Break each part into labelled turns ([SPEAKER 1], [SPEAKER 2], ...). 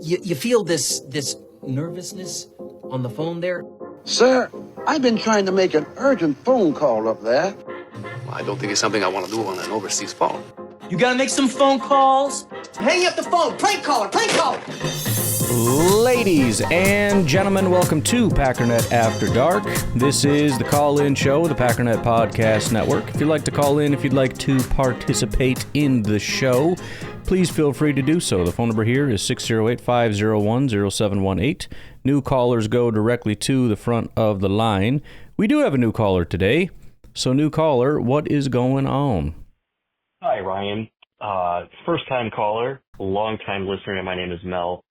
[SPEAKER 1] You feel this nervousness on the phone there?
[SPEAKER 2] Sir, I've been trying to make an urgent phone call up there.
[SPEAKER 3] Well, I don't think it's something I want to do on an overseas phone.
[SPEAKER 1] You gotta make some phone calls. Hang up the phone. Prank caller. Prank caller.
[SPEAKER 4] Ladies and gentlemen, welcome to Packernet After Dark. This is the call-in show of the Packernet Podcast Network. If you'd like to call in, if you'd like to participate in the show, please feel free to do so. The phone number here is 608-501-0718. New callers go directly to the front of the line. We do have a new caller today. So, new caller, what is going on?
[SPEAKER 5] Hi, Ryan. First-time caller, long-time listener, and my name is Mel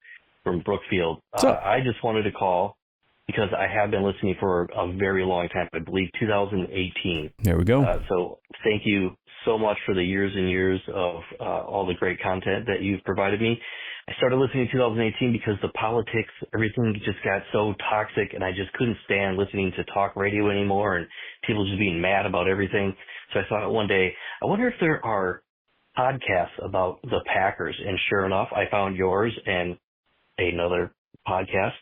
[SPEAKER 5] from Brookfield. I just wanted to call because I have been listening for a very long time, I believe 2018.
[SPEAKER 4] There we go.
[SPEAKER 5] So thank you so much for the years and years of all the great content that you've provided me. I started listening in 2018 because the politics, everything just got so toxic, and I just couldn't stand listening to talk radio anymore and people just being mad about everything. So I thought one day, I wonder if there are podcasts about the Packers. And sure enough, I found yours and another podcast,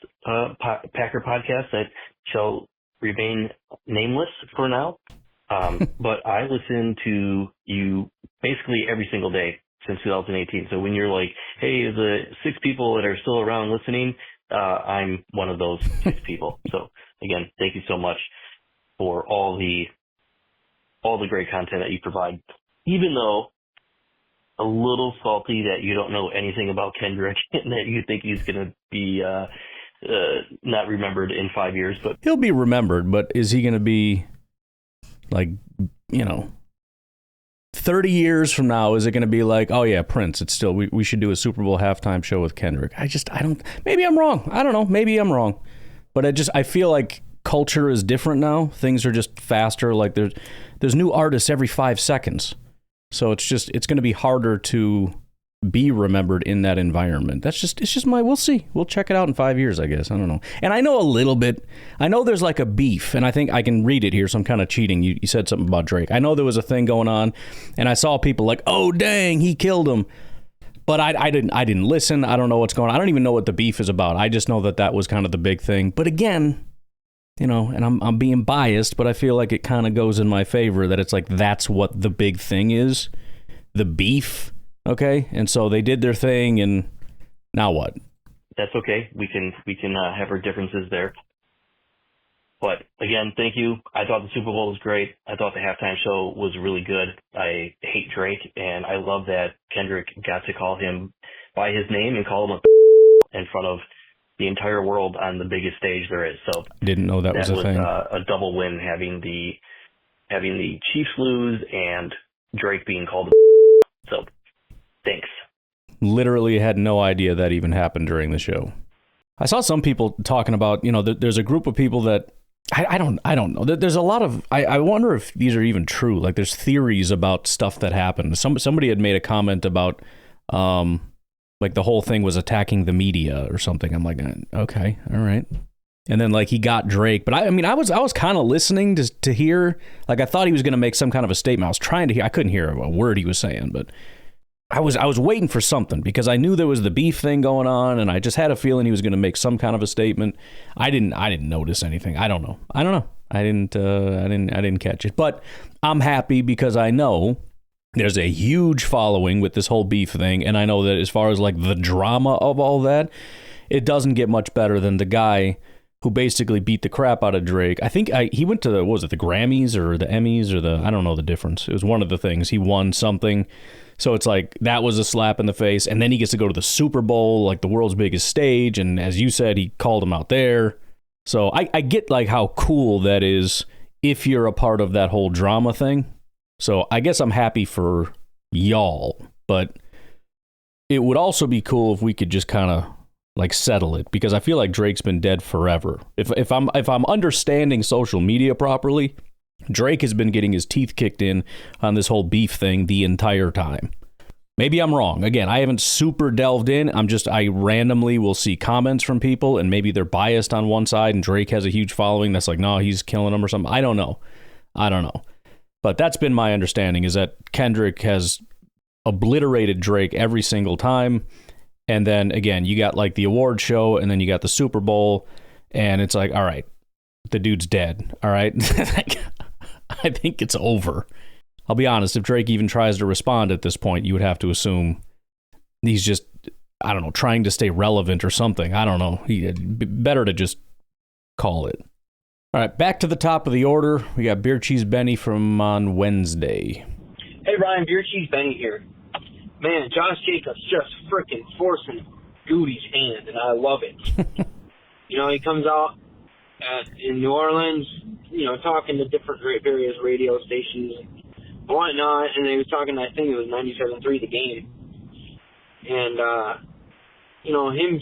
[SPEAKER 5] Packer podcast that shall remain nameless for now. But I listen to you basically every single day since 2018. So when you're like, hey, the 6 people that are still around listening, I'm one of those 6 people. So again, thank you so much for all the great content that you provide, even though a little salty that you don't know anything about Kendrick and that you think he's going to be not remembered in 5 years. But
[SPEAKER 4] He'll be remembered, but is he going to be, 30 years from now, is it going to be like, oh yeah, Prince, it's still, we should do a Super Bowl halftime show with Kendrick? Maybe I'm wrong. I don't know. Maybe I'm wrong. But I feel like culture is different now. Things are just faster. Like there's new artists every 5 seconds. So it's going to be harder to be remembered in that environment. It's just we'll see. We'll check it out in 5 years, I guess. I don't know. And I know a little bit. I know there's like a beef, and I think I can read it here, so I'm kind of cheating. You said something about Drake. I know there was a thing going on, and I saw people like, oh, dang, he killed him. But I didn't listen. I don't know what's going on. I don't even know what the beef is about. I just know that was kind of the big thing. But again, and I'm being biased, but I feel like it kind of goes in my favor that it's like that's what the big thing is, the beef, okay? And so they did their thing, and now what?
[SPEAKER 5] That's okay. We can have our differences there. But again, thank you. I thought the Super Bowl was great. I thought the halftime show was really good. I hate Drake, and I love that Kendrick got to call him by his name and call him a in front of the entire world on the biggest stage there is. So
[SPEAKER 4] didn't know that was a thing.
[SPEAKER 5] A double win having the Chiefs lose and Drake being called. So thanks.
[SPEAKER 4] Literally had no idea that even happened during the show. I saw some people talking about, there's a group of people that I don't know. There's a lot of, I wonder if these are even true. Like there's theories about stuff that happened. Somebody had made a comment about, like the whole thing was attacking the media or something. I'm like, okay, all right. And then like he got Drake, but I was kind of listening to hear, like I thought he was going to make some kind of a statement. I was trying to hear, I couldn't hear a word he was saying, but I was waiting for something because I knew there was the beef thing going on, and I just had a feeling he was going to make some kind of a statement. I didn't notice anything. I don't know. I didn't catch it, but I'm happy because I know there's a huge following with this whole beef thing, and I know that as far as like the drama of all that, it doesn't get much better than the guy who basically beat the crap out of Drake. I think he went to the Grammys or the Emmys or I don't know the difference. It was one of the things. He won something. So it's like that was a slap in the face, and then he gets to go to the Super Bowl, like the world's biggest stage, and as you said, he called him out there. So I get like how cool that is if you're a part of that whole drama thing. So I guess I'm happy for y'all, but it would also be cool if we could just kind of like settle it, because I feel like Drake's been dead forever. If I'm understanding social media properly, Drake has been getting his teeth kicked in on this whole beef thing the entire time. Maybe I'm wrong. Again, I haven't super delved in. I randomly will see comments from people, and maybe they're biased on one side and Drake has a huge following that's like, no, he's killing him or something. I don't know. But that's been my understanding, is that Kendrick has obliterated Drake every single time. And then, again, you got like the award show, and then you got the Super Bowl, and it's like, all right, the dude's dead, all right? I think it's over. I'll be honest, if Drake even tries to respond at this point, you would have to assume he's just, I don't know, trying to stay relevant or something. I don't know. Better to just call it. All right, back to the top of the order. We got Beer Cheese Benny from on Wednesday.
[SPEAKER 6] Hey, Ryan, Beer Cheese Benny here. Man, Josh Jacobs just freaking forcing Goody's hand, and I love it. He comes out in New Orleans, talking to different various radio stations and whatnot, and he was talking, I think it was 97.3 The Game. And, him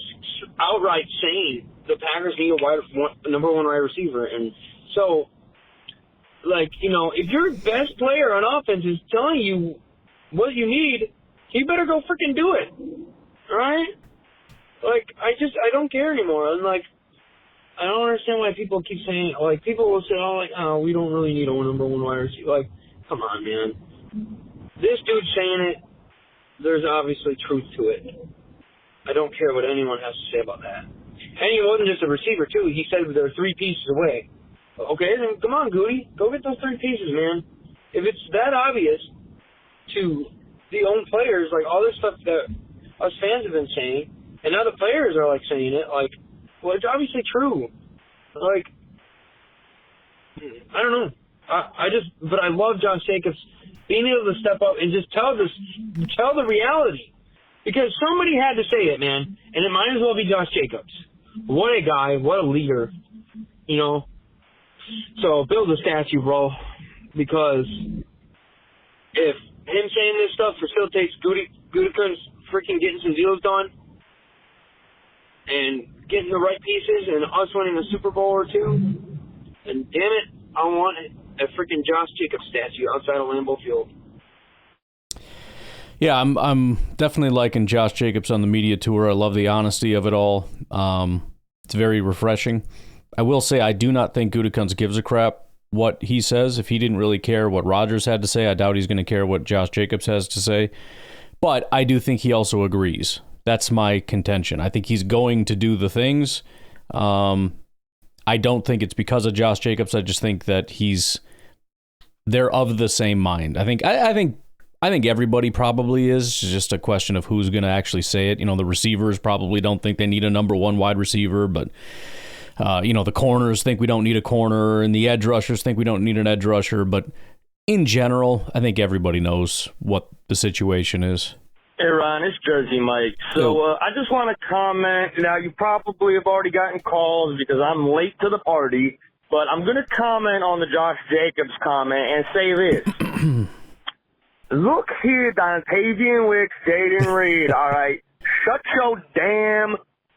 [SPEAKER 6] outright saying the Packers need a number one wide receiver. And so, if your best player on offense is telling you what you need, you better go freaking do it. All right? I don't care anymore. And, I don't understand why people keep saying, people will say, oh, we don't really need a number one wide receiver. Come on, man. This dude's saying it. There's obviously truth to it. I don't care what anyone has to say about that. And he wasn't just a receiver, too. He said there were 3 pieces away. Okay, then come on, Goody. Go get those 3 pieces, man. If it's that obvious to the own players, all this stuff that us fans have been saying, and now the players are, saying it, well, it's obviously true. I don't know. But I love Josh Jacobs being able to step up and just tell the reality. Because somebody had to say it, man, and it might as well be Josh Jacobs. What a guy, what a leader, So build a statue, bro, because if him saying this stuff facilitates Gutekunst freaking getting some deals done and getting the right pieces and us winning a Super Bowl or 2, and damn it, I want a freaking Josh Jacobs statue outside of Lambeau Field.
[SPEAKER 4] Yeah, I'm definitely liking Josh Jacobs on the media tour. I love the honesty of it all. It's very refreshing. I will say I do not think Gutekunst gives a crap what he says. If he didn't really care what Rodgers had to say, I doubt he's going to care what Josh Jacobs has to say. But I do think he also agrees. That's my contention. I think he's going to do the things. I don't think it's because of Josh Jacobs. I just think that they're of the same mind. I think everybody probably is. It's just a question of who's going to actually say it. The receivers probably don't think they need a number one wide receiver, but the corners think we don't need a corner, and the edge rushers think we don't need an edge rusher. But in general, I think everybody knows what the situation is.
[SPEAKER 7] Hey, Ron, it's Jersey Mike. So I just want to comment. Now, you probably have already gotten calls because I'm late to the party, but I'm going to comment on the Josh Jacobs comment and say this. Look here, Dontavian Wicks, Jaden Reed, all right? Shut your damn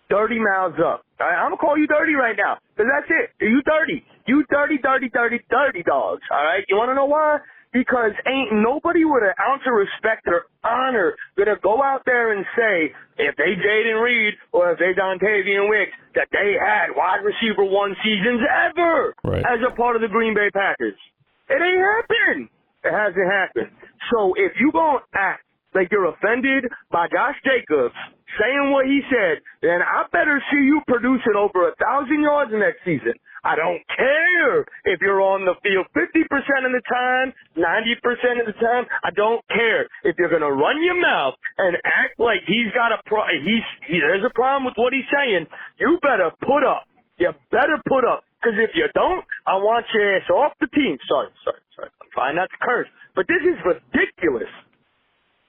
[SPEAKER 7] dirty mouths up. All right? I'm going to call you dirty right now because that's it. You dirty. You dirty dogs, all right? You want to know why? Because ain't nobody with an ounce of respect or honor going to go out there and say, if they Jaden Reed or if they Dontavian Wicks, that they had wide receiver 1 seasons ever as a part of the Green Bay Packers. It ain't happened. It hasn't happened. So if you going to act like you're offended by Josh Jacobs saying what he said, then I better see you producing over 1,000 yards next season. I don't care if you're on the field 50% of the time, 90% of the time. I don't care. If you're going to run your mouth and act like he's got there's a problem with what he's saying, you better put up. You better put up. Because if you don't, I want your ass off the team. Sorry. I'm trying not to curse. But this is ridiculous.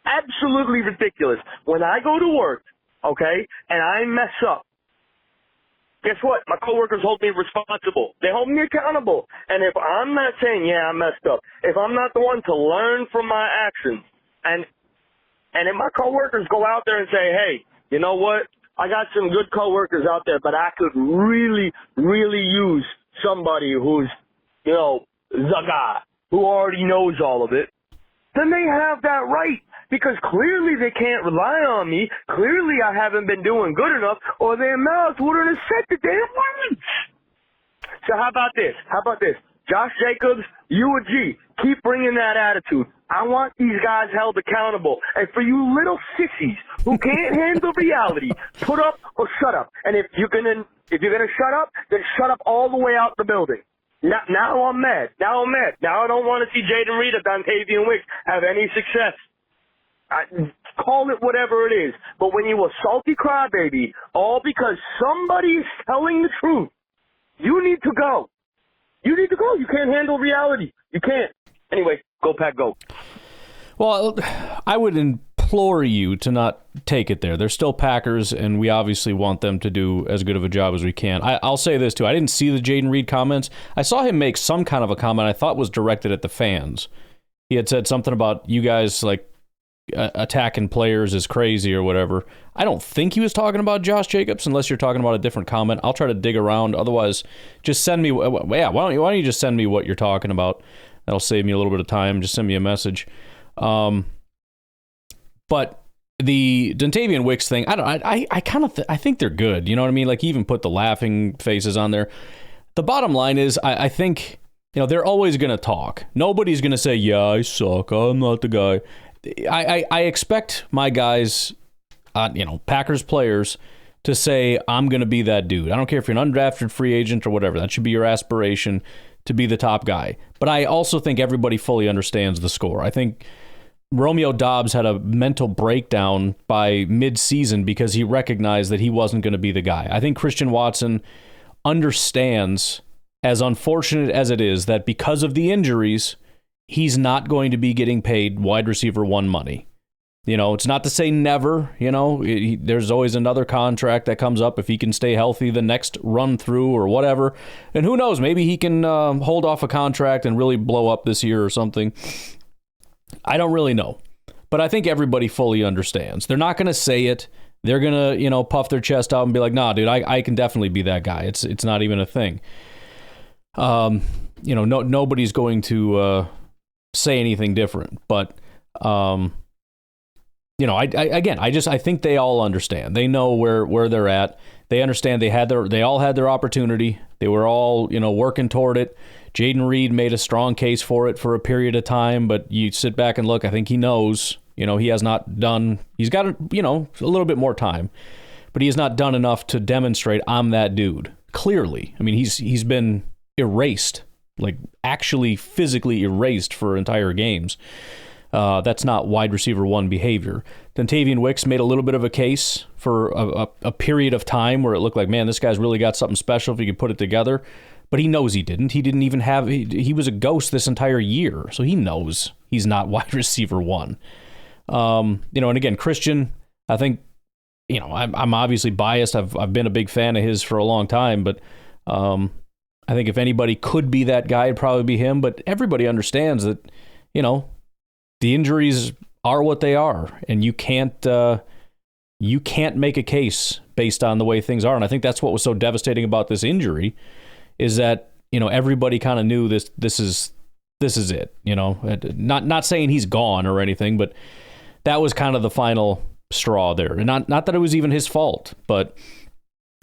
[SPEAKER 7] Absolutely ridiculous. When I go to work, okay, and I mess up, guess what? My coworkers hold me responsible. They hold me accountable. And if I'm not saying, yeah, I messed up, if I'm not the one to learn from my actions, and if my coworkers go out there and say, hey, you know what? I got some good coworkers out there, but I could really, really use somebody who's, the guy who already knows all of it, then they have that right. Because clearly they can't rely on me. Clearly I haven't been doing good enough, or their mouths wouldn't have said the damn words. So how about this? Josh Jacobs, you a G. Keep bringing that attitude. I want these guys held accountable. And for you little sissies who can't handle reality, put up or shut up. And if you're gonna shut up, then shut up all the way out the building. Now I'm mad. Now I don't want to see Jaden Reed or Dontavian Wicks have any success. Call it whatever it is. But when you a salty crybaby, all because somebody is telling the truth, you need to go. You need to go. You can't handle reality. You can't. Anyway, go Pack, go.
[SPEAKER 4] Well, I would implore you to not take it there. They're still Packers, and we obviously want them to do as good of a job as we can. I'll say this, too. I didn't see the Jaden Reed comments. I saw him make some kind of a comment I thought was directed at the fans. He had said something about you guys, like, attacking players is crazy or whatever. I don't think he was talking about Josh Jacobs unless you're talking about a different comment. I'll try to dig around. Otherwise, just send me. Yeah, why don't you just send me what you're talking about? That'll save me a little bit of time. Just send me a message. But the Dontavian Wicks thing, I think they're good. You know what I mean? Like, he even put the laughing faces on there. The bottom line is, I think, they're always going to talk. Nobody's going to say, yeah, I suck. I'm not the guy. I expect my guys, Packers players, to say, I'm going to be that dude. I don't care if you're an undrafted free agent or whatever. That should be your aspiration, to be the top guy. But I also think everybody fully understands the score. I think Romeo Doubs had a mental breakdown by mid-season because he recognized that he wasn't going to be the guy. I think Christian Watson understands, as unfortunate as it is, that because of the injuries, he's not going to be getting paid wide receiver one money. It's not to say never. There's always another contract that comes up if he can stay healthy the next run through or whatever. And who knows, maybe he can hold off a contract and really blow up this year or something. I don't really know. But I think everybody fully understands. They're not going to say it. They're going to, puff their chest out and be like, nah, dude, I can definitely be that guy. It's not even a thing. Nobody's going to say anything different. But, I think they all understand. They know where they're at. They understand they all had their opportunity. They were all, working toward it. Jaden Reed made a strong case for it for a period of time, but you sit back and look, I think he knows, he has not done, he's got, a little bit more time, but he has not done enough to demonstrate I'm that dude. Clearly. I mean, he's been erased, like actually physically erased for entire games. That's not wide receiver one behavior. Dontavian Wicks made a little bit of a case for a period of time where it looked like, man, this guy's really got something special if he could put it together. But he knows he didn't. He didn't even have, he was a ghost this entire year. So he knows he's not wide receiver one. And again, Christian, I think, I'm obviously biased. I've been a big fan of his for a long time, but I think if anybody could be that guy, it'd probably be him. But everybody understands that, the injuries are what they are, and you can't make a case based on the way things are. And I think that's what was so devastating about this injury, is that everybody kind of knew this is it. Not saying he's gone or anything, but that was kind of the final straw there. And not that it was even his fault, but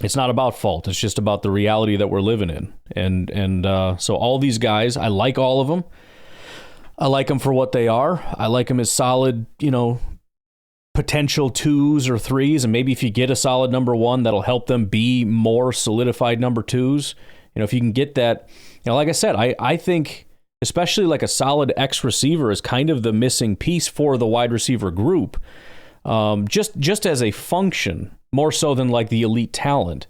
[SPEAKER 4] it's not about fault. It's just about the reality that we're living in. And so all these guys, I like all of them. I like them for what they are. I like them as solid, potential 2s or 3s. And maybe if you get a solid number 1, that'll help them be more solidified number 2s. If you can get that, like I said, I think especially like a solid X receiver is kind of the missing piece for the wide receiver group. Just as a function, more so than like the elite talent.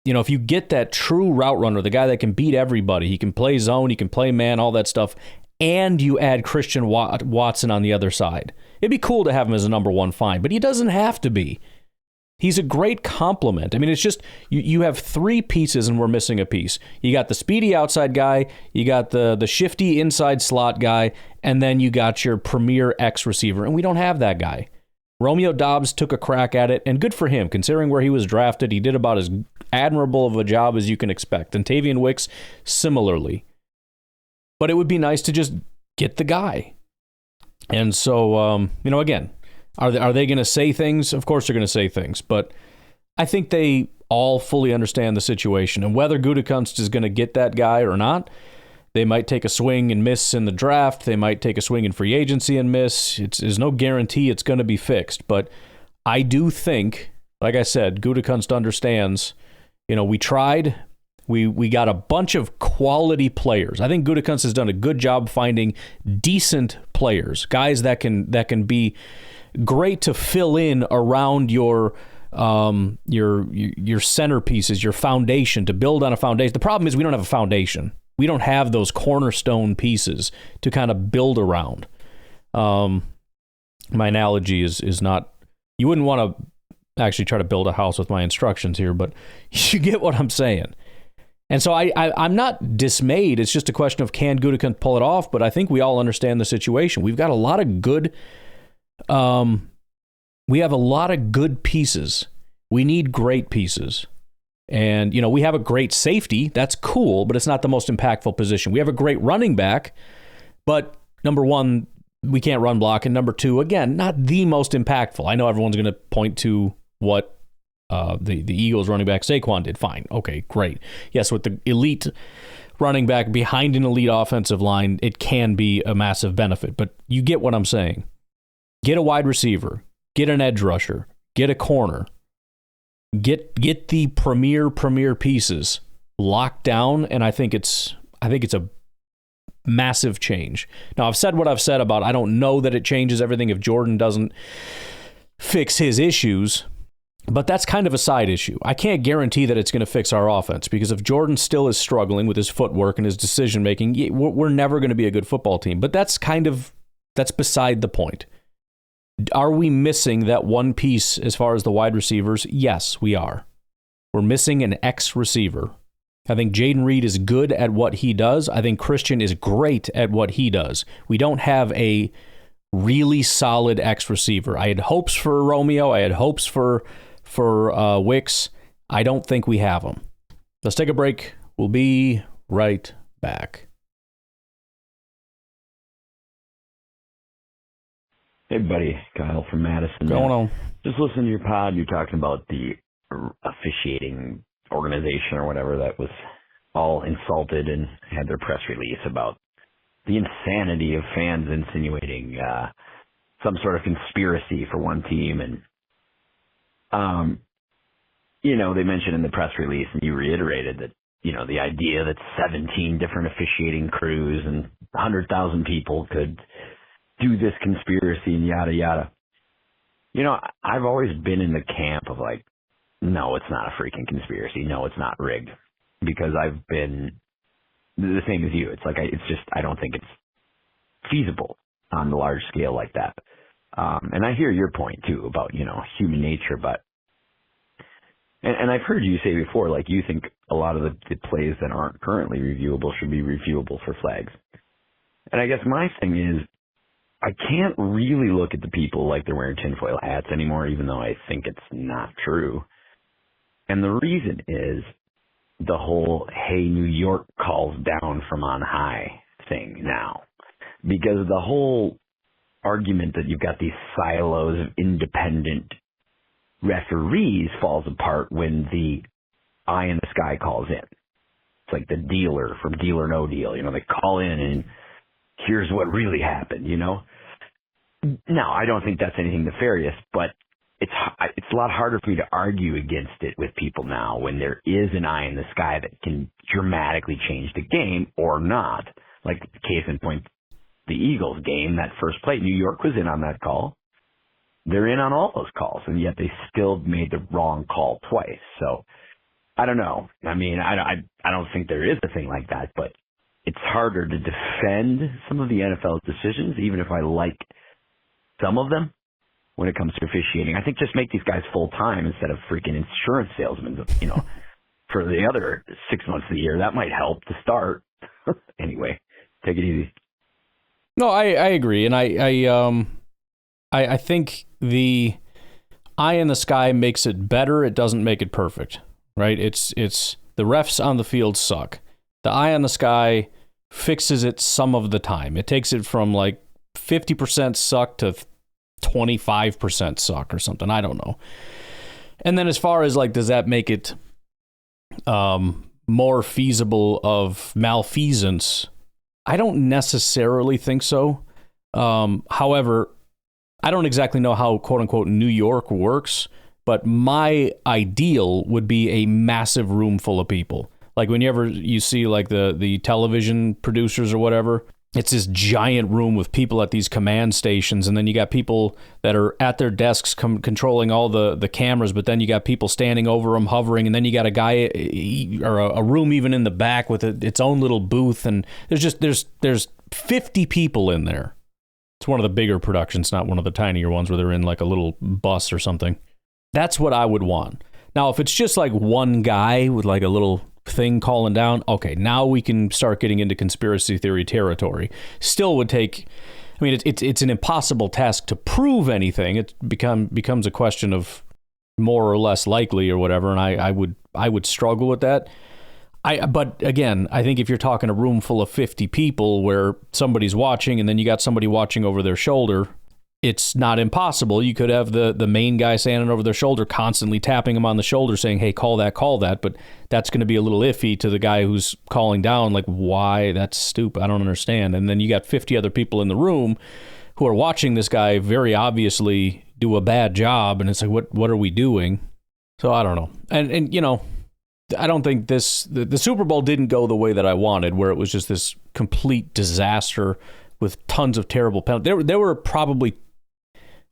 [SPEAKER 4] If you get that true route runner, the guy that can beat everybody, he can play zone, he can play man, all that stuff, and you add Christian Watson on the other side. It'd be cool to have him as a number 1 fine, but he doesn't have to be. He's a great complement. I mean, it's just, you have 3 pieces and we're missing a piece. You got the speedy outside guy, you got the shifty inside slot guy, and then you got your premier X receiver, and we don't have that guy. Romeo Doubs took a crack at it, and good for him. Considering where he was drafted, he did about as admirable of a job as you can expect. And Dontavian Wicks, similarly. But it would be nice to just get the guy. And so, again, are they going to say things? Of course they're going to say things. But I think they all fully understand the situation. And whether Gutekunst is going to get that guy or not, They might take a swing and miss in the draft. They might take a swing in free agency and miss. There's no guarantee it's going to be fixed. But I do think, like I said, Gutekunst understands, we tried. We got a bunch of quality players. I think Gutekunst has done a good job finding decent players, guys that can be great to fill in around your centerpieces, your foundation, to build on a foundation. The problem is we don't have a foundation. We don't have those cornerstone pieces to kind of build around. My analogy is not, you wouldn't want to actually try to build a house with my instructions here, but you get what I'm saying. And so I'm not dismayed. It's just a question of, can Gutekunst pull it off? But I think we all understand the situation. We've got a lot of good, we have a lot of good pieces. We need great pieces. And, we have a great safety. That's cool, but it's not the most impactful position. We have a great running back, but number one, we can't run block. And number two, again, not the most impactful. I know everyone's going to point to what the Eagles running back Saquon did. Fine. Okay, great. Yes, with the elite running back behind an elite offensive line, it can be a massive benefit. But you get what I'm saying. Get a wide receiver. Get an edge rusher. Get a corner. Get the premier pieces locked down, and I think it's a massive change. Now, I've said what I've said about I don't know that it changes everything if Jordan doesn't fix his issues, but that's kind of a side issue. I can't guarantee that it's going to fix our offense, because if Jordan still is struggling with his footwork and his decision making, we're never going to be a good football team. But that's beside the point. Are we missing that one piece as far as the wide receivers? Yes, we are. We're missing an X receiver. I think Jaden Reed is good at what he does. I think Christian is great at what he does. We don't have a really solid X receiver. I had hopes for Romeo. I had hopes for Wicks. I don't think we have them. Let's take a break. We'll be right back.
[SPEAKER 8] Hey, buddy. Kyle from Madison.
[SPEAKER 4] Going on?
[SPEAKER 8] Just listening to your pod. You're talking about the officiating organization or whatever that was all insulted and had their press release about the insanity of fans insinuating some sort of conspiracy for one team. And, they mentioned in the press release, and you reiterated that, the idea that 17 different officiating crews and 100,000 people could do this conspiracy and yada, yada. I've always been in the camp of like, no, it's not a freaking conspiracy. No, it's not rigged, because I've been the same as you. It's like, I don't think it's feasible on the large scale like that. And I hear your point too about, human nature, but, and I've heard you say before, like, you think a lot of the plays that aren't currently reviewable should be reviewable for flags. And I guess my thing is, I can't really look at the people like they're wearing tinfoil hats anymore, even though I think it's not true. And the reason is the whole, hey, New York calls down from on high thing now. Because the whole argument that you've got these silos of independent referees falls apart when the eye in the sky calls in. It's like the dealer from Deal or No Deal. They call in and here's what really happened, Now, I don't think that's anything nefarious, but it's a lot harder for me to argue against it with people now when there is an eye in the sky that can dramatically change the game or not. Like, case in point, the Eagles game, that first play, New York was in on that call. They're in on all those calls, and yet they still made the wrong call twice. So, I don't know. I mean, I don't think there is a thing like that, but it's harder to defend some of the NFL's decisions, even if I like some of them when it comes to officiating. I think just make these guys full-time instead of freaking insurance salesmen, for the other 6 months of the year. That might help to start. Anyway, take it easy.
[SPEAKER 4] No, I agree. And I think the eye in the sky makes it better. It doesn't make it perfect, right? It's the refs on the field suck. The eye on the sky fixes it some of the time. It takes it from like 50% suck to 25% suck or something. I don't know. And then as far as like, does that make it more feasible of malfeasance? I don't necessarily think so. However, I don't exactly know how quote unquote New York works, but my ideal would be a massive room full of people. Like whenever you see like the television producers or whatever, it's this giant room with people at these command stations, and then you got people that are at their desks controlling all the cameras, but then you got people standing over them, hovering, and then you got a guy or a room even in the back with its own little booth, and there's 50 people in there. It's one of the bigger productions, not one of the tinier ones where they're in like a little bus or something. That's what I would want. Now, if it's just like one guy with like a little thing calling down, okay, now we can start getting into conspiracy theory territory. Still would take, I mean, it's an impossible task to prove anything. It becomes a question of more or less likely or whatever, and I would struggle with that. But again, I think if you're talking a room full of 50 people where somebody's watching and then you got somebody watching over their shoulder, it's not impossible. You could have the main guy standing over their shoulder constantly tapping them on the shoulder saying, hey, call that, but that's going to be a little iffy to the guy who's calling down, like, why? That's stupid. I don't understand. And then you got 50 other people in the room who are watching this guy very obviously do a bad job, and it's like, what are we doing? So I don't know. And you know, I don't think the Super Bowl didn't go the way that I wanted, where it was just this complete disaster with tons of terrible penalties. There were probably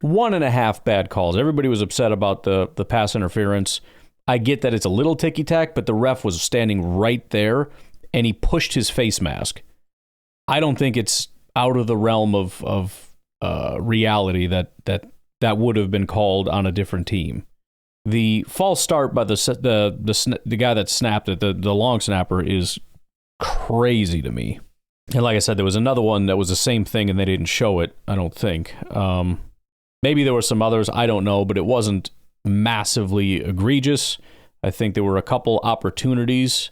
[SPEAKER 4] 1.5 bad calls. Everybody was upset about the pass interference. I get that it's a little ticky-tack, but the ref was standing right there, and he pushed his face mask. I don't think it's out of the realm of reality that would have been called on a different team. The false start by the guy that snapped it, the long snapper, is crazy to me. And like I said, there was another one that was the same thing, and they didn't show it, I don't think. Maybe there were some others, I don't know, but it wasn't massively egregious. I think there were a couple opportunities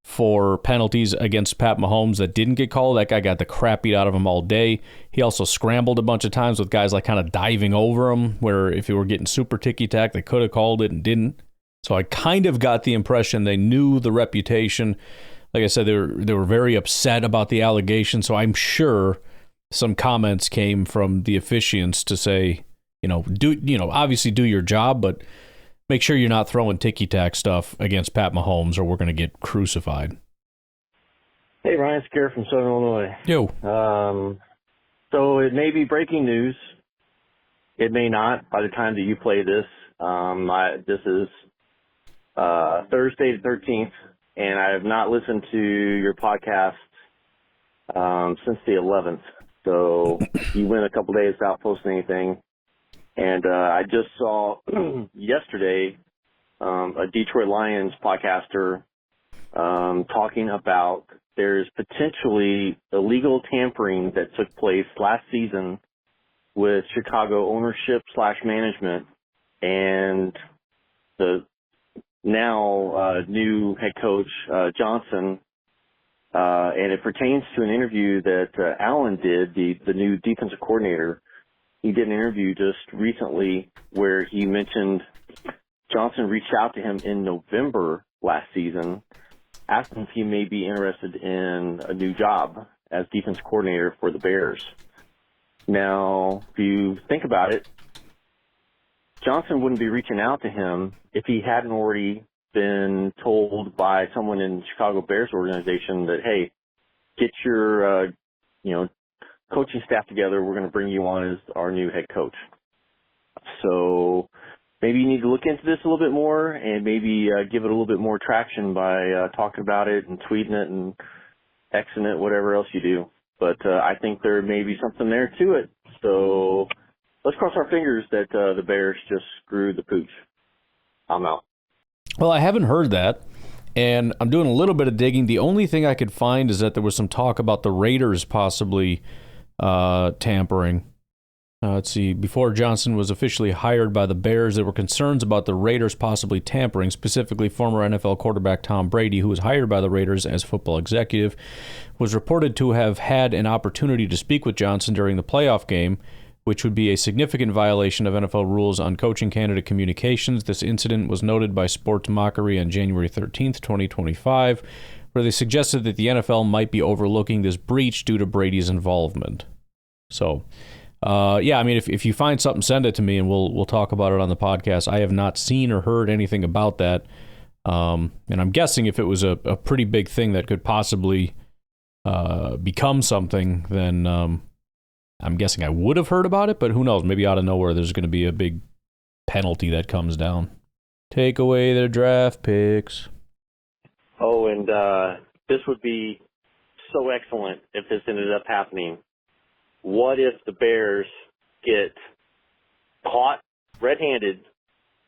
[SPEAKER 4] for penalties against Pat Mahomes that didn't get called. That guy got the crap beat out of him all day. He also scrambled a bunch of times with guys like kind of diving over him, where if he were getting super ticky-tack, they could have called it and didn't. So I kind of got the impression they knew the reputation. Like I said, they were very upset about the allegation, so I'm sure some comments came from the officiants to say, obviously do your job, but make sure you're not throwing ticky-tack stuff against Pat Mahomes or we're going to get crucified.
[SPEAKER 5] Hey, Ryan, it's Garrett from Southern Illinois.
[SPEAKER 4] Yo.
[SPEAKER 5] So it may be breaking news. It may not by the time that you play this. This is Thursday the 13th, and I have not listened to your podcast since the 11th. So you went a couple days without posting anything. And I just saw yesterday a Detroit Lions podcaster talking about there's potentially illegal tampering that took place last season with Chicago ownership / management and the now new head coach Johnson. And it pertains to an interview that Allen did, the new defensive coordinator. He did an interview just recently where he mentioned Johnson reached out to him in November last season, asking if he may be interested in a new job as defense coordinator for the Bears. Now, if you think about it, Johnson wouldn't be reaching out to him if he hadn't already been told by someone in the Chicago Bears organization that, hey, get your, coaching staff together. We're going to bring you on as our new head coach. So maybe you need to look into this a little bit more and maybe give it a little bit more traction by talking about it and tweeting it and Xing it, whatever else you do. But I think there may be something there to it. So let's cross our fingers that the Bears just screwed the pooch. I'm out.
[SPEAKER 4] Well, I haven't heard that, and I'm doing a little bit of digging. The only thing I could find is that there was some talk about the Raiders possibly tampering. Let's see. Before Johnson was officially hired by the Bears, there were concerns about the Raiders possibly tampering, specifically former NFL quarterback Tom Brady, who was hired by the Raiders as football executive, was reported to have had an opportunity to speak with Johnson during the playoff game, which would be a significant violation of NFL rules on coaching candidate communications. This incident was noted by Sports Mockery on January 13th, 2025, where they suggested that the NFL might be overlooking this breach due to Brady's involvement. So, yeah, I mean, if you find something, send it to me, and we'll talk about it on the podcast. I have not seen or heard anything about that, and I'm guessing if it was a pretty big thing that could possibly become something, then I'm guessing I would have heard about it, but who knows? Maybe out of nowhere there's going to be a big penalty that comes down. Take away their draft picks.
[SPEAKER 9] Oh, and this would be so excellent if this ended up happening. What if the Bears get caught red-handed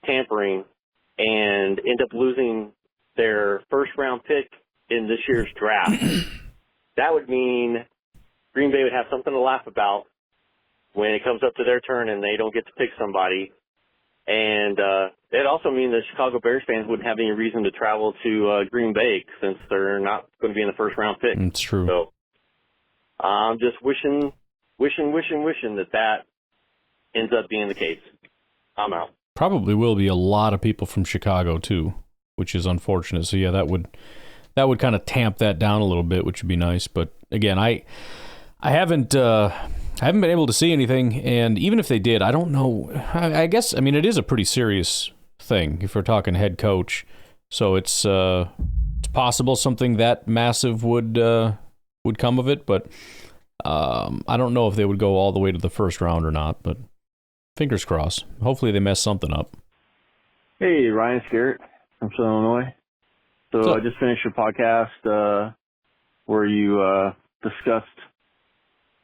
[SPEAKER 9] tampering and end up losing their first-round pick in this year's draft? That would mean Green Bay would have something to laugh about when it comes up to their turn and they don't get to pick somebody. And it'd also mean that Chicago Bears fans wouldn't have any reason to travel to Green Bay since they're not going to be in the first-round pick.
[SPEAKER 4] It's true.
[SPEAKER 9] So I'm just wishing that ends up being the case. I'm out.
[SPEAKER 4] Probably will be a lot of people from Chicago too, which is unfortunate. So yeah, that would kind of tamp that down a little bit, which would be nice. But again, I haven't been able to see anything, and even if they did, I don't know. I guess, I mean, it is a pretty serious thing if we're talking head coach. So it's possible something that massive would come of it, but I don't know if they would go all the way to the first round or not. But fingers crossed. Hopefully they mess something up.
[SPEAKER 7] Hey, Ryan Scarrett from Southern Illinois. So I just finished your podcast where you discussed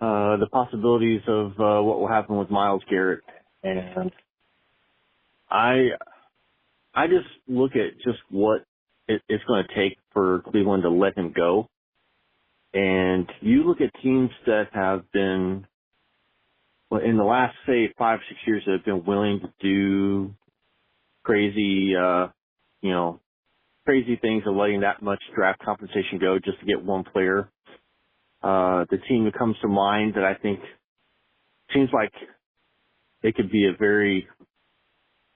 [SPEAKER 7] the possibilities of what will happen with Myles Garrett. And I just look at just what it's going to take for Cleveland to let him go. And you look at teams that have been, well, in the last, say, 5-6 years, that have been willing to do crazy, crazy things of letting that much draft compensation go just to get one player. The team that comes to mind that I think seems like it could be a very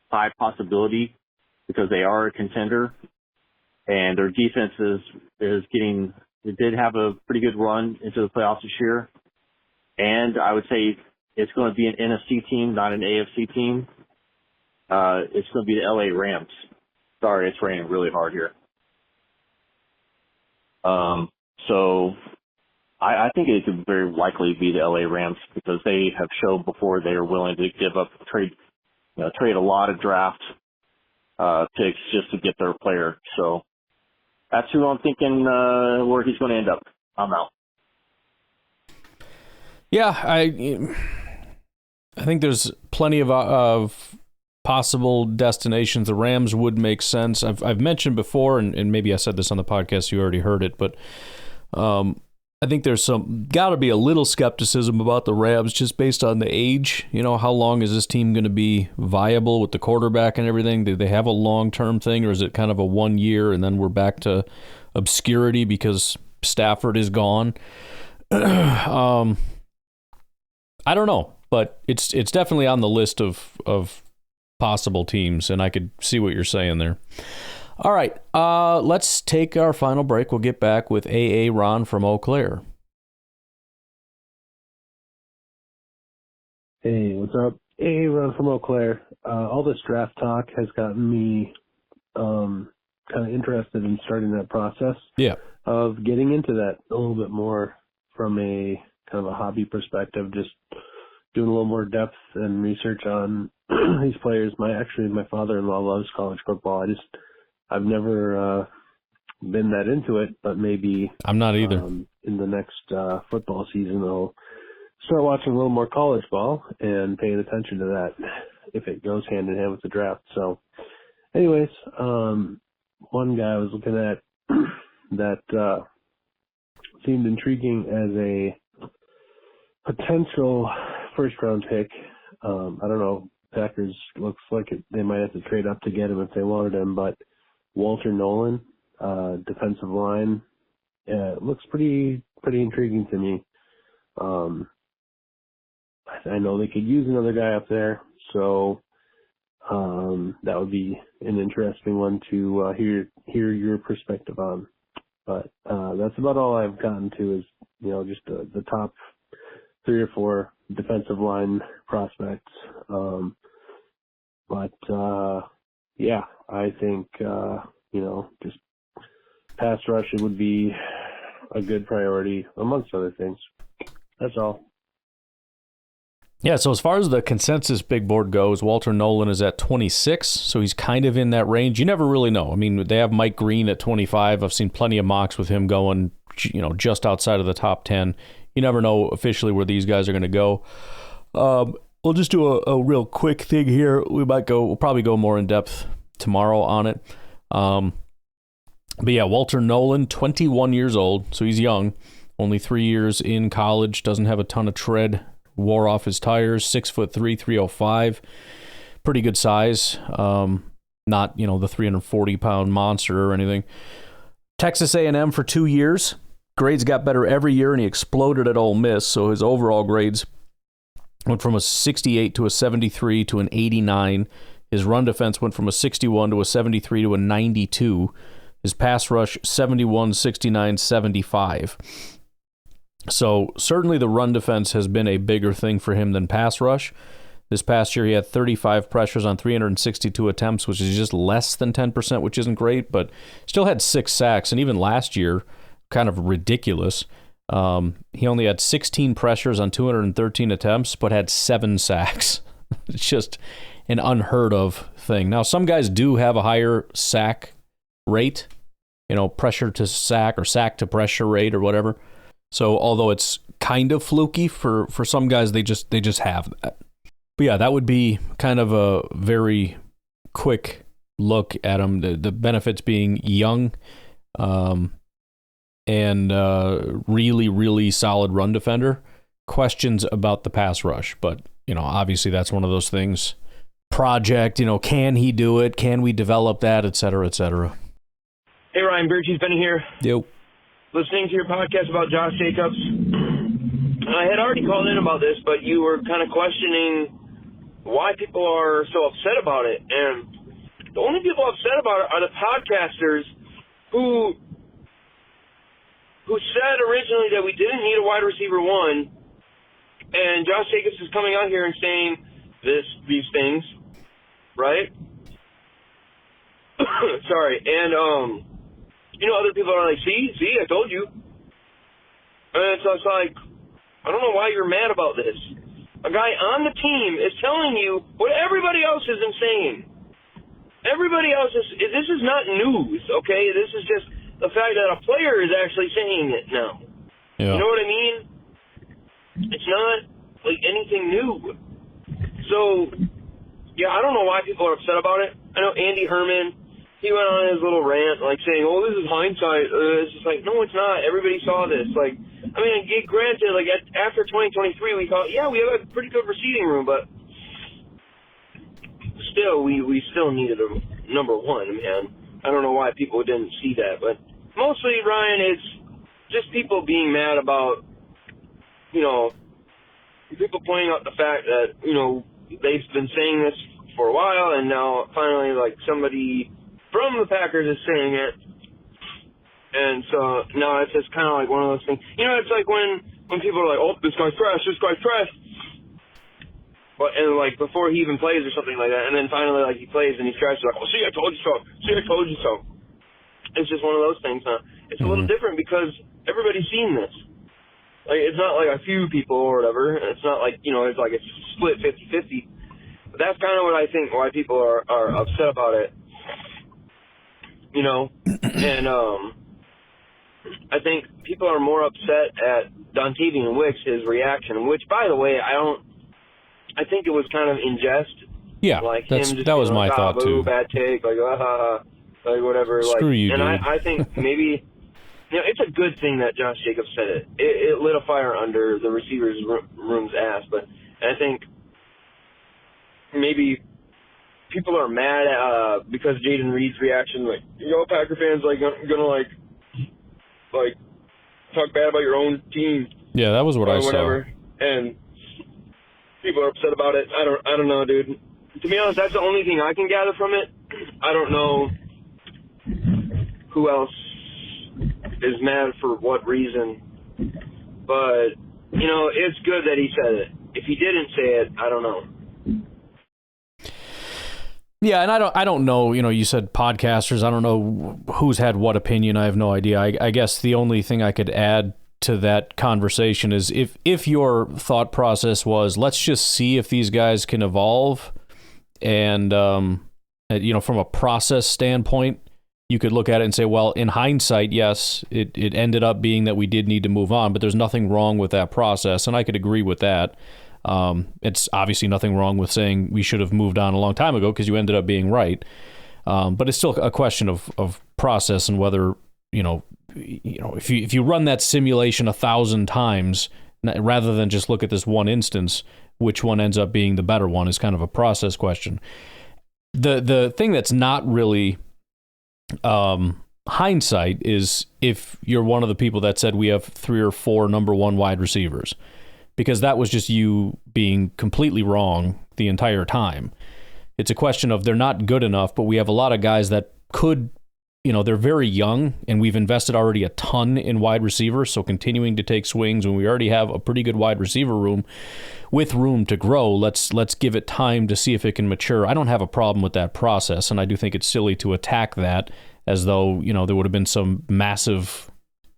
[SPEAKER 7] high possibility because they are a contender and their defense is getting, it did have a pretty good run into the playoffs this year. And I would say it's going to be an NFC team, not an AFC team. It's going to be the LA Rams. Sorry, it's raining really hard here. So I think it could very likely be the LA Rams because they have shown before they are willing to give up, trade a lot of draft picks just to get their player. So that's who I'm thinking where he's going to end up. I'm out.
[SPEAKER 4] Yeah, I think there's plenty of possible destinations. The Rams would make sense. I've mentioned before, and maybe I said this on the podcast, you already heard it, but I think there's got to be a little skepticism about the Rams just based on the age. You know, how long is this team going to be viable with the quarterback and everything? Do they have a long-term thing, or is it kind of a 1 year and then we're back to obscurity because Stafford is gone? I don't know, but it's definitely on the list of possible teams, and I could see what you're saying there. All right, let's take our final break. We'll get back with AA Ron from Eau Claire.
[SPEAKER 10] Hey, what's up? AA Ron from Eau Claire. All this draft talk has gotten me kind of interested in starting that process.
[SPEAKER 4] Yeah.
[SPEAKER 10] Of getting into that a little bit more from a kind of a hobby perspective, just doing a little more depth and research on these players. My father-in-law loves college football. I've never been that into it, but maybe
[SPEAKER 4] I'm not either.
[SPEAKER 10] In the next football season, I'll start watching a little more college ball and paying attention to that if it goes hand in hand with the draft. So, anyways, one guy I was looking at that seemed intriguing as a potential first-round pick. I don't know. Packers looks like they might have to trade up to get him if they wanted him, but Walter Nolan, defensive line, looks pretty intriguing to me. I know they could use another guy up there, so that would be an interesting one to hear your perspective on. But that's about all I've gotten to is, just the top 3 or 4 defensive line prospects. Yeah, I think, just pass rush would be a good priority amongst other things. That's all.
[SPEAKER 4] Yeah, so as far as the consensus big board goes, Walter Nolan is at 26, so he's kind of in that range. You never really know. I mean, they have Mike Green at 25. I've seen plenty of mocks with him going, just outside of the top 10. You never know officially where these guys are going to go. We'll just do a real quick thing here. We'll probably go more in depth tomorrow on it. But yeah, Walter Nolan, 21 years old, so he's young. Only 3 years in college, doesn't have a ton of tread. Wore off his tires, 6'3", 305. Pretty good size. Not, the 340-pound monster or anything. Texas A&M for 2 years. Grades got better every year, and he exploded at Ole Miss, so his overall grades went from a 68 to a 73 to an 89. His run defense went from a 61 to a 73 to a 92. His pass rush, 71, 69, 75. So certainly the run defense has been a bigger thing for him than pass rush. This past year he had 35 pressures on 362 attempts, which is just less than 10%, which isn't great, but still had 6 sacks. And even last year, kind of ridiculous, he only had 16 pressures on 213 attempts, but had 7 sacks. It's just an unheard of thing. Now, some guys do have a higher sack rate, pressure to sack or sack to pressure rate or whatever. So although it's kind of fluky for some guys, they just have that. But yeah, that would be kind of a very quick look at him. The benefits being young, and really, really solid run defender. Questions about the pass rush, but obviously that's one of those things. Project, can he do it? Can we develop that, et cetera, et cetera.
[SPEAKER 6] Hey Ryan, Beer Cheese Benny here.
[SPEAKER 4] Yep.
[SPEAKER 6] Listening to your podcast about Josh Jacobs. I had already called in about this, but you were kind of questioning why people are so upset about it. And the only people upset about it are the podcasters who said originally that we didn't need a wide receiver 1, and Josh Jacobs is coming out here and saying these things, right? Sorry. And other people are like, see, I told you. And so it's like, I don't know why you're mad about this. A guy on the team is telling you what everybody else isn't saying. Everybody else this is not news, okay? This is just the fact that a player is actually saying it now. Yeah. You know what I mean? It's not like anything new. So, yeah, I don't know why people are upset about it. I know Andy Herman, he went on his little rant, like saying, "Oh, this is hindsight." It's just like, no, it's not. Everybody saw this. Like, I mean, granted, like after 2023, we thought, yeah, we have a pretty good receiving room, but still, we still needed a number 1, man. I don't know why people didn't see that, but mostly, Ryan, it's just people being mad about, people pointing out the fact that, they've been saying this for a while, and now finally, like, somebody from the Packers is saying it. And so now it's just kind of like one of those things. It's like when people are like, "Oh, this guy's trash. But and like before he even plays or something like that, and then finally like he plays and he's trash, like, "Oh, see, I told you so. It's just one of those things, huh? It's a little different because everybody's seen this. Like, it's not like a few people or whatever. It's not like, it's like it's split 50-50. But that's kind of what I think why people are upset about it. And I think people are more upset at Dontavian Wicks' reaction, which, by the way, I think it was kind of in jest.
[SPEAKER 4] Yeah,
[SPEAKER 6] like
[SPEAKER 4] that was my thought too.
[SPEAKER 6] Bad take, like whatever.
[SPEAKER 4] Screw
[SPEAKER 6] like,
[SPEAKER 4] you,
[SPEAKER 6] and
[SPEAKER 4] dude.
[SPEAKER 6] I think maybe it's a good thing that Josh Jacobs said it. It lit a fire under the receivers' room's ass. But I think maybe people are mad because Jaden Reed's reaction, like, Packer fans like gonna like talk bad about your own team.
[SPEAKER 4] Yeah, that was what I
[SPEAKER 6] whatever.
[SPEAKER 4] saw.
[SPEAKER 6] And people are upset about it. I don't know, dude. To be honest, that's the only thing I can gather from it. I don't know who else is mad for what reason. But, you know, it's good that he said it. If he didn't say it, I don't know.
[SPEAKER 4] Yeah, and I don't know, you know, you said podcasters, I don't know who's had what opinion, I have no idea. I guess the only thing I could add to that conversation is if your thought process was, let's just see if these guys can evolve, and, you know, from a process standpoint, you could look at it and say, well, in hindsight, yes, it ended up being that we did need to move on, but there's nothing wrong with that process, and I could agree with that. It's obviously nothing wrong with saying we should have moved on a long time ago because you ended up being right. But it's still a question of process and whether, you know, if you run that simulation 1,000 times rather than just look at this one instance, which one ends up being the better one is kind of a process question. The thing that's not really hindsight is if you're one of the people that said we have 3 or 4 number 1 wide receivers, because that was just you being completely wrong the entire time. It's a question of they're not good enough, but we have a lot of guys that could, you know, they're very young, and we've invested already a ton in wide receivers, so continuing to take swings when we already have a pretty good wide receiver room with room to grow, let's give it time to see if it can mature. I don't have a problem with that process, and I do think it's silly to attack that as though, you know, there would have been some massive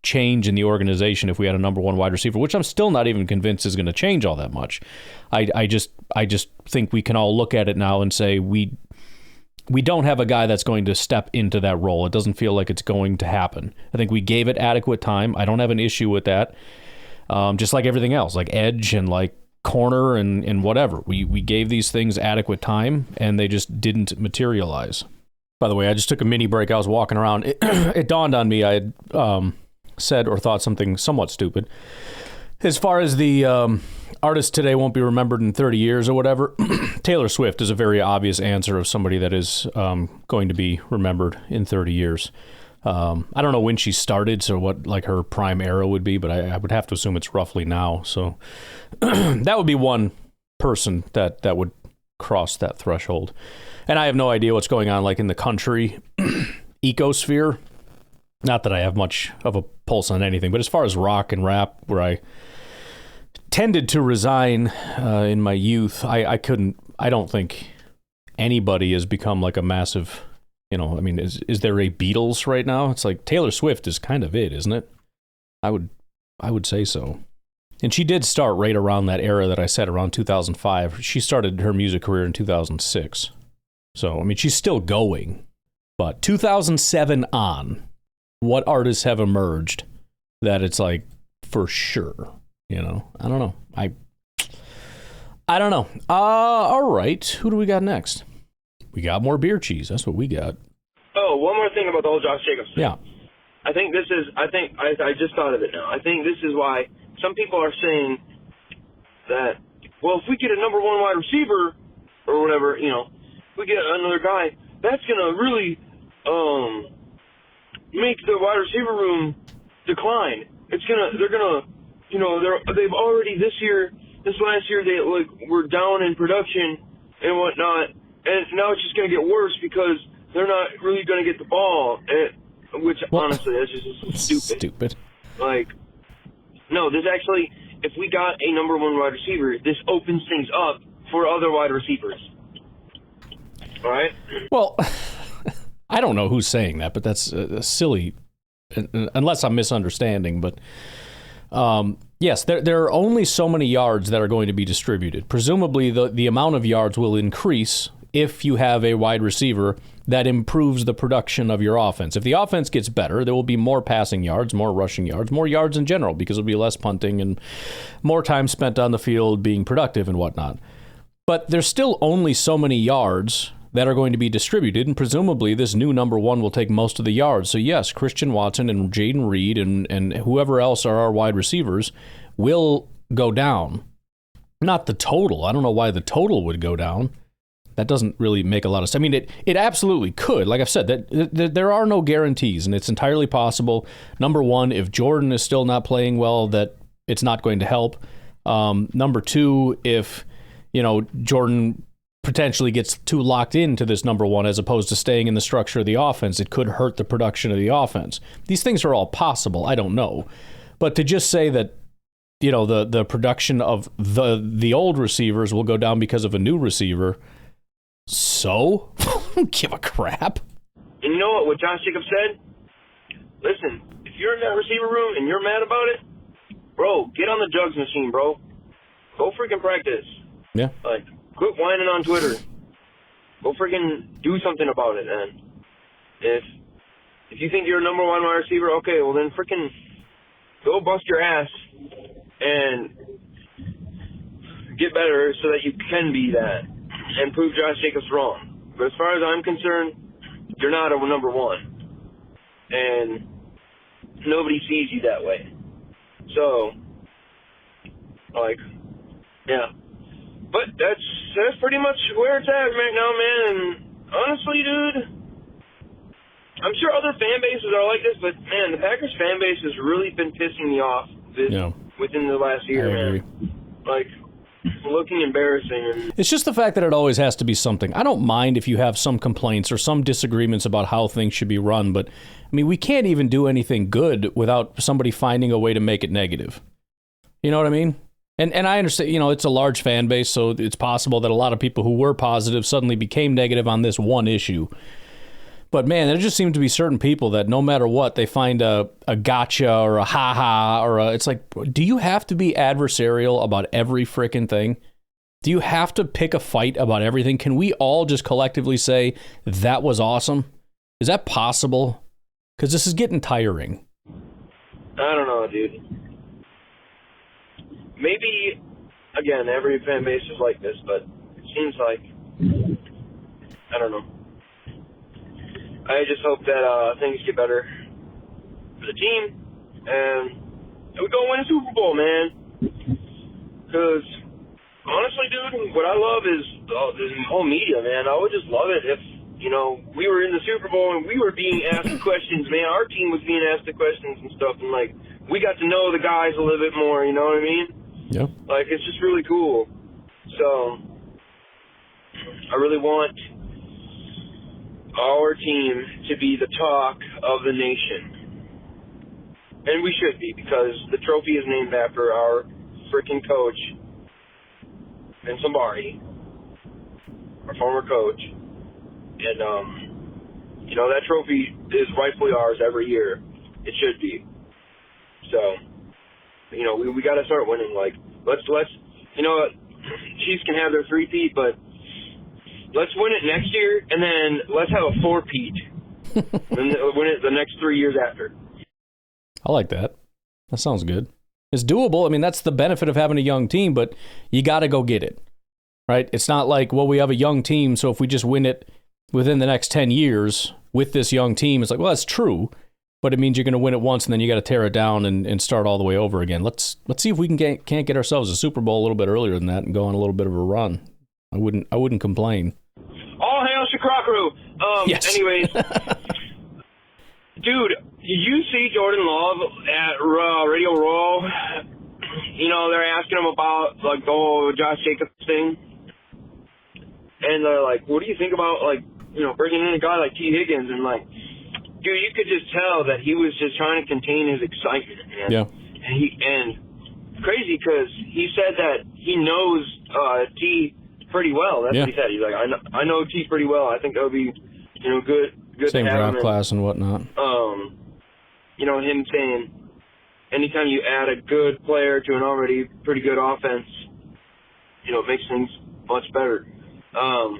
[SPEAKER 4] change in the organization if we had a number 1 wide receiver, which I'm still not even convinced is going to change all that much. I just think we can all look at it now and say we don't have a guy that's going to step into that role. It doesn't feel like it's going to happen. I think we gave it adequate time. I don't have an issue with that. Just like everything else, like edge and like corner and whatever. We gave these things adequate time, and they just didn't materialize. By the way, I just took a mini break. I was walking around. It dawned on me I had said or thought something somewhat stupid. As far as the artist today won't be remembered in 30 years or whatever, Taylor Swift is a very obvious answer of somebody that is going to be remembered in 30 years. I don't know when she started, so what like her prime era would be, but I would have to assume it's roughly now. So that would be one person that would cross that threshold. And I have no idea what's going on like in the country ecosphere. Not that I have much of a pulse on anything, but as far as rock and rap, where I tended to resign in my youth, I don't think anybody has become like a massive, you know, I mean, is there a Beatles right now? It's like Taylor Swift is kind of it, isn't it? I would say so. And she did start right around that era that I said, around 2005. She started her music career in 2006. So, I mean, she's still going. But 2007 on, what artists have emerged that it's like for sure, you know? I don't know. I don't know. All right. Who do we got next? We got more beer cheese. That's what we got.
[SPEAKER 6] Oh, one more thing about the whole Josh Jacobs thing.
[SPEAKER 4] Yeah.
[SPEAKER 6] I just thought of it now. I think this is why some people are saying that, well, if we get a number 1 wide receiver or whatever, you know, we get another guy, that's going to really make the wide receiver room decline. They're gonna, you know, they've already this last year they like were down in production and whatnot, and now it's just gonna get worse because they're not really gonna get the ball, which honestly that's just stupid. Like, no, this actually, if we got a number 1 wide receiver, this opens things up for other wide receivers. All right.
[SPEAKER 4] Well, I don't know who's saying that, but that's silly, unless I'm misunderstanding. But yes, there are only so many yards that are going to be distributed. Presumably, the amount of yards will increase if you have a wide receiver that improves the production of your offense. If the offense gets better, there will be more passing yards, more rushing yards, more yards in general, because there'll be less punting and more time spent on the field being productive and whatnot. But there's still only so many yards that are going to be distributed, and presumably this new number 1 will take most of the yards. So yes, Christian Watson and Jaden Reed and whoever else are our wide receivers will go down. Not the total. I don't know why the total would go down. That doesn't really make a lot of sense. I mean, it absolutely could. Like I've said, that there are no guarantees, and it's entirely possible. Number 1, if Jordan is still not playing well, that it's not going to help. Number 2, if, you know, Jordan potentially gets too locked into this number one as opposed to staying in the structure of the offense. It could hurt the production of the offense. These things are all possible. I don't know. But to just say that, you know, the production of the old receivers will go down because of a new receiver, so don't give a crap.
[SPEAKER 6] And you know what Josh Jacobs said? Listen, if you're in that receiver room and you're mad about it, bro, get on the jugs machine, bro. Go freaking practice.
[SPEAKER 4] Yeah.
[SPEAKER 6] Like, quit whining on Twitter. Go freaking do something about it, man. If you think you're a number one wide receiver, okay, well then freaking go bust your ass and get better so that you can be that and prove Josh Jacobs wrong. But as far as I'm concerned, you're not a number one. And nobody sees you that way. So, like, yeah. But that's pretty much where it's at right now, man. And honestly, dude, I'm sure other fan bases are like this, but man, the Packers fan base has really been pissing me off within the last year, man. Like, looking embarrassing. And
[SPEAKER 4] it's just the fact that it always has to be something. I don't mind if you have some complaints or some disagreements about how things should be run, but I mean, we can't even do anything good without somebody finding a way to make it negative. You know what I mean? And I understand, you know, it's a large fan base, so it's possible that a lot of people who were positive suddenly became negative on this one issue. But man, there just seem to be certain people that no matter what, they find a gotcha or a ha-ha or it's like, do you have to be adversarial about every frickin' thing? Do you have to pick a fight about everything? Can we all just collectively say, that was awesome? Is that possible? Because this is getting tiring.
[SPEAKER 6] I don't know, dude. Maybe, again, every fan base is like this, but it seems like, I don't know. I just hope that things get better for the team, and we go win a Super Bowl, man. Because, honestly, dude, what I love is the whole media, man. I would just love it if, you know, we were in the Super Bowl and we were being asked questions, man. Our team was being asked the questions and stuff, and, like, we got to know the guys a little bit more, you know what I mean?
[SPEAKER 4] Yeah.
[SPEAKER 6] Like, it's just really cool. So, I really want our team to be the talk of the nation. And we should be, because the trophy is named after our freaking coach, Vince Lombardi, our former coach. And, you know, that trophy is rightfully ours every year. It should be. So, you know, we got to start winning. Like, let's, you know, Chiefs can have their 3-peat, but let's win it next year, and then let's have a 4-peat, and win it the next 3 years after.
[SPEAKER 4] I like that. That sounds good. It's doable. I mean, that's the benefit of having a young team, but you got to go get it, right? It's not like, well, we have a young team, so if we just win it within the next 10 years with this young team, it's like, well, that's true. But it means you're going to win it once, and then you got to tear it down and start all the way over again. Let's see if we can't get ourselves a Super Bowl a little bit earlier than that and go on a little bit of a run. I wouldn't complain.
[SPEAKER 6] All hail Chicago.
[SPEAKER 4] Yes.
[SPEAKER 6] Anyways, dude, did you see Jordan Love at Radio Row? You know, they're asking him about like the whole Josh Jacobs thing, and they're like, "What do you think about like, you know, bringing in a guy like T. Higgins?" And like, dude, you could just tell that he was just trying to contain his excitement, man. Yeah. And crazy because he said that he knows T pretty well. That's what he said. He's like, I know T pretty well. I think that would be, you know, good
[SPEAKER 4] same
[SPEAKER 6] to have
[SPEAKER 4] draft
[SPEAKER 6] him.
[SPEAKER 4] class and whatnot.
[SPEAKER 6] You know, him saying anytime you add a good player to an already pretty good offense, you know, it makes things much better. I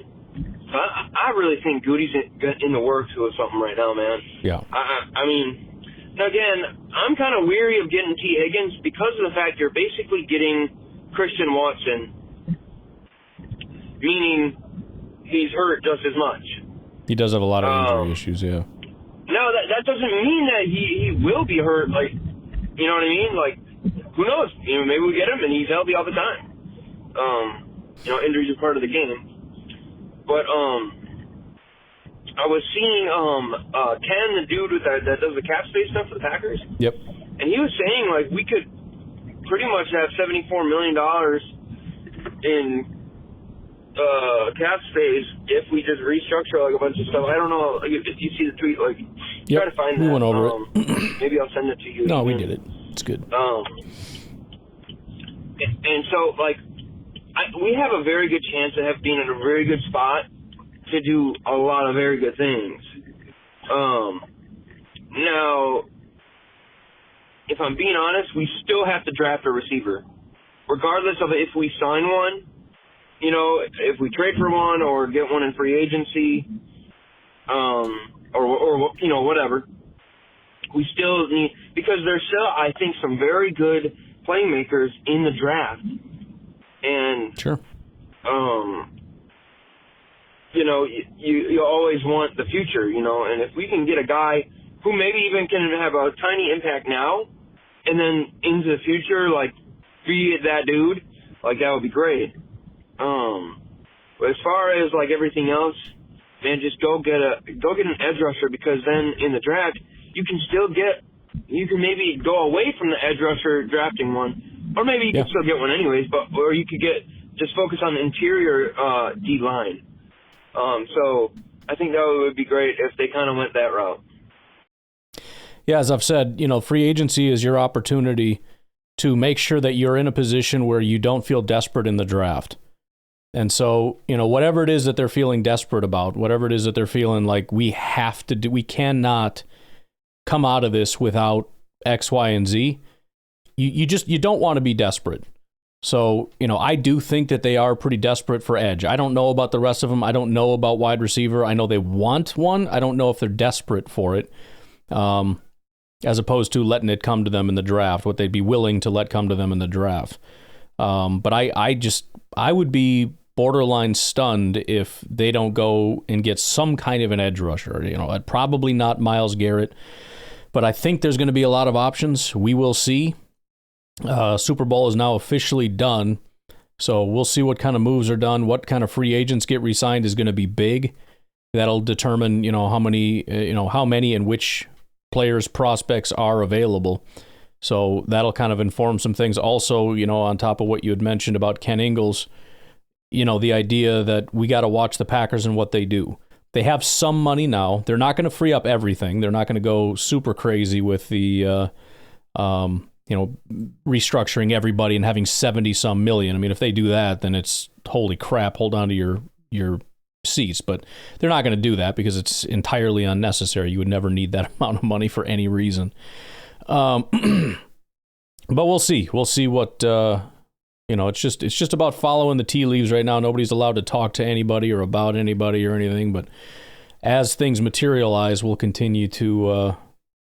[SPEAKER 6] really think Goody's in the works with something right now, man.
[SPEAKER 4] Yeah.
[SPEAKER 6] I mean, now again, I'm kind of weary of getting T. Higgins because of the fact you're basically getting Christian Watson, meaning he's hurt just as much.
[SPEAKER 4] He does have a lot of injury issues, yeah.
[SPEAKER 6] No, that doesn't mean that he will be hurt, like, you know what I mean? Like, who knows? You know, maybe we get him and he's healthy all the time. You know, injuries are part of the game. But I was seeing Ken, the dude that does the cap space stuff for the Packers.
[SPEAKER 4] Yep.
[SPEAKER 6] And he was saying like we could pretty much have $74 million in cap space if we just restructure like a bunch of stuff. I don't know if you see the tweet. Like,
[SPEAKER 4] yep,
[SPEAKER 6] try to find
[SPEAKER 4] we
[SPEAKER 6] that.
[SPEAKER 4] went over it.
[SPEAKER 6] Maybe I'll send it to you.
[SPEAKER 4] No, we did it. It's good.
[SPEAKER 6] And so like, we have a very good chance of being in a very good spot to do a lot of very good things. Now, if I'm being honest, we still have to draft a receiver, regardless of if we sign one. You know, if we trade for one or get one in free agency, or you know, whatever, we still need, because there's still, I think, some very good playmakers in the draft, and
[SPEAKER 4] sure,
[SPEAKER 6] you know, you always want the future, you know, and if we can get a guy who maybe even can have a tiny impact now, and then into the future, like, be that dude, like, that would be great. But as far as like everything else, man, just go get an edge rusher, because then in the draft you can maybe go away from the edge rusher drafting one, or maybe you can still get one anyways, or you could just focus on the interior D line. So I think that would be great if they kind of went that route.
[SPEAKER 4] Yeah, as I've said, you know, free agency is your opportunity to make sure that you're in a position where you don't feel desperate in the draft. And so, you know, whatever it is that they're feeling desperate about, whatever it is that they're feeling like we have to do, we cannot come out of this without X, Y, and Z. You don't want to be desperate. So, you know, I do think that they are pretty desperate for edge. I don't know about the rest of them. I don't know about wide receiver. I know they want one. I don't know if they're desperate for it, as opposed to letting it come to them in the draft, what they'd be willing to let come to them in the draft. But I would be borderline stunned if they don't go and get some kind of an edge rusher. You know, probably not Myles Garrett, but I think there's going to be a lot of options. We will see. Super Bowl is now officially done, so we'll see what kind of moves are done. What kind of free agents get re-signed is going to be big. That'll determine, you know, how many and which players' prospects are available. So that'll kind of inform some things. Also, you know, on top of what you had mentioned about Ken Ingalls, you know, the idea that we got to watch the Packers and what they do. They have some money now. They're not going to free up everything. They're not going to go super crazy with the, restructuring everybody and having 70-some million. I mean, if they do that, then it's holy crap. Hold on to your seats. But they're not going to do that because it's entirely unnecessary. You would never need that amount of money for any reason. But we'll see. We'll see what it's just about following the tea leaves right now. Nobody's allowed to talk to anybody or about anybody or anything. But as things materialize, we'll continue to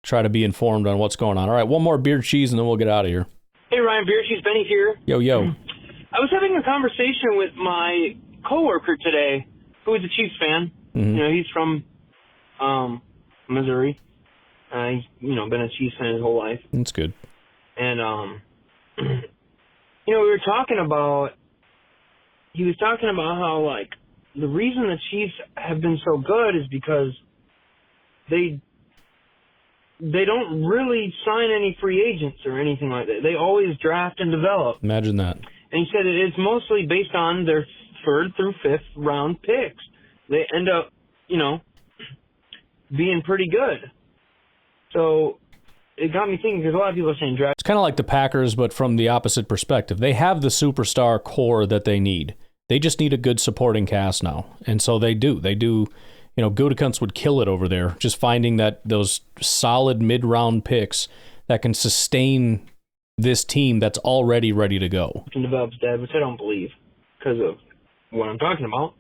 [SPEAKER 4] try to be informed on what's going on. All right, one more beer cheese and then we'll get out of here.
[SPEAKER 6] Hey Ryan, beer cheese, Benny here.
[SPEAKER 4] Yo.
[SPEAKER 6] I was having a conversation with my coworker today, who is a Chiefs fan.
[SPEAKER 4] Mm-hmm.
[SPEAKER 6] You know, he's from Missouri. He's been a Chiefs fan his whole life.
[SPEAKER 4] That's good.
[SPEAKER 6] And we were talking about. He was talking about how like the reason the Chiefs have been so good is because they don't really sign any free agents or anything like that. They always draft and develop.
[SPEAKER 4] Imagine that.
[SPEAKER 6] And he said it's mostly based on their 3rd through 5th round picks. They end up, being pretty good. So it got me thinking, because a lot of people are saying draft.
[SPEAKER 4] It's kind of like the Packers, but from the opposite perspective. They have the superstar core that they need. They just need a good supporting cast now. And so they do. They do. Gutekunst would kill it over there, just finding those solid mid-round picks that can sustain this team that's already ready to go.
[SPEAKER 6] And develops dead, which I don't believe because of what I'm talking about.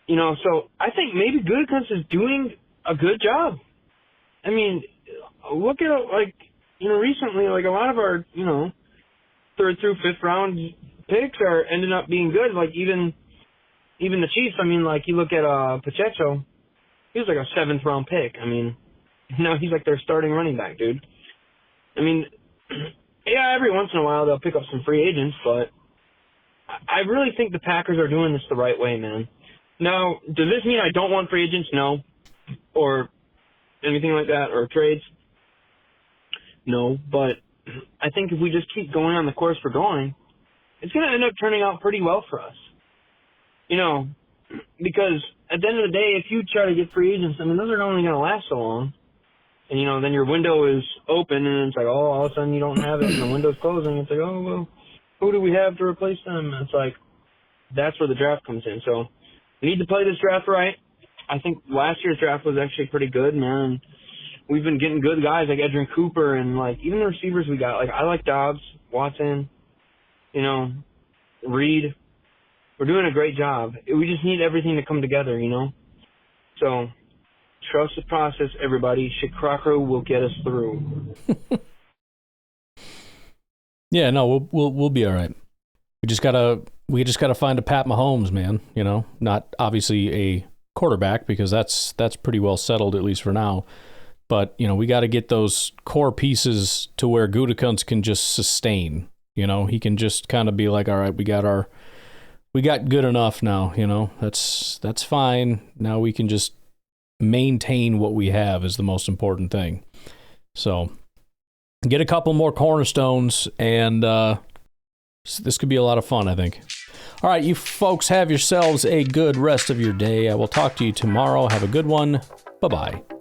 [SPEAKER 6] So I think maybe Gutekunst is doing a good job. I mean, look at, recently, a lot of our, 3rd through 5th round picks are ending up being good. Even the Chiefs, you look at Pacheco, he was a 7th round pick. He's their starting running back, dude. Yeah, every once in a while they'll pick up some free agents, but I really think the Packers are doing this the right way, man. Now, does this mean I don't want free agents? No. Or anything like that, or trades? No, but I think if we just keep going on the course we're going, it's going to end up turning out pretty well for us. You know, because at the end of the day, if you try to get free agents, I mean, those are only going to last so long. And, you know, then your window is open, and it's like, oh, all of a sudden you don't have it, and the window's closing. It's like, oh, well, who do we have to replace them? And it's like, that's where the draft comes in. So we need to play this draft right. I think last year's draft was actually pretty good, man. We've been getting good guys like Edrin Cooper and, like, even the receivers we got. Like, I like Dobbs, Watson, you know, Reed. We're doing a great job. We just need everything to come together, you know? So trust the process, everybody. Shit Crocker will get us through.
[SPEAKER 4] Yeah, no, we'll be all right. We just gotta find a Pat Mahomes, man. You know, not obviously a quarterback because that's pretty well settled at least for now. But you know, we got to get those core pieces to where Gutekunst can just sustain. You know, he can just kind of be like, all right, we got good enough now. You know, that's fine. Now we can just maintain what we have is the most important thing. So get a couple more cornerstones, and this could be a lot of fun, I think. All right, you folks have yourselves a good rest of your day. I will talk to you tomorrow. Have a good one. Bye-bye.